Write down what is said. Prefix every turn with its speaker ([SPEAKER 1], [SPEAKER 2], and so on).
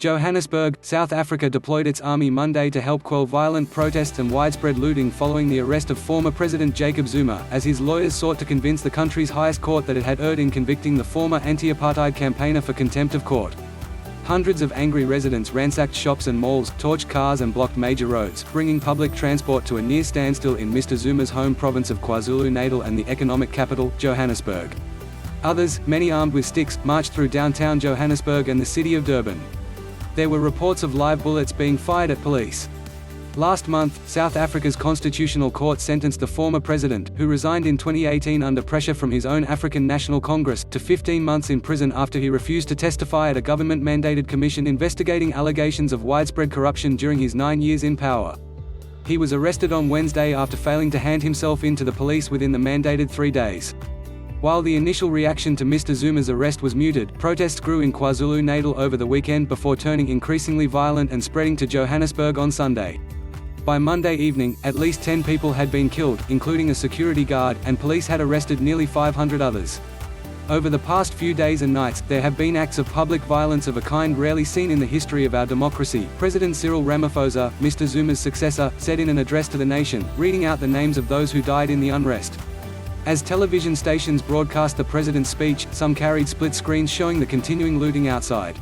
[SPEAKER 1] Johannesburg, South Africa deployed its army Monday to help quell violent protests and widespread looting following the arrest of former President Jacob Zuma, as his lawyers sought to convince the country's highest court that it had erred in convicting the former anti-apartheid campaigner for contempt of court. Hundreds of angry residents ransacked shops and malls, torched cars and blocked major roads, bringing public transport to a near standstill in Mr. Zuma's home province of KwaZulu-Natal and the economic capital, Johannesburg. Others, many armed with sticks, marched through downtown Johannesburg and the city of Durban. There were reports of live bullets being fired at police. Last month, South Africa's Constitutional Court sentenced the former president, who resigned in 2018 under pressure from his own African National Congress, to 15 months in prison after he refused to testify at a government-mandated commission investigating allegations of widespread corruption during his 9 years in power. He was arrested on Wednesday after failing to hand himself in to the police within the mandated 3 days. While the initial reaction to Mr. Zuma's arrest was muted, protests grew in KwaZulu-Natal over the weekend before turning increasingly violent and spreading to Johannesburg on Sunday. By Monday evening, at least 10 people had been killed, including a security guard, and police had arrested nearly 500 others. Over the past few days and nights, there have been acts of public violence of a kind rarely seen in the history of our democracy, President Cyril Ramaphosa, Mr. Zuma's successor, said in an address to the nation, reading out the names of those who died in the unrest. As television stations broadcast the president's speech, some carried split screens showing the continuing looting outside.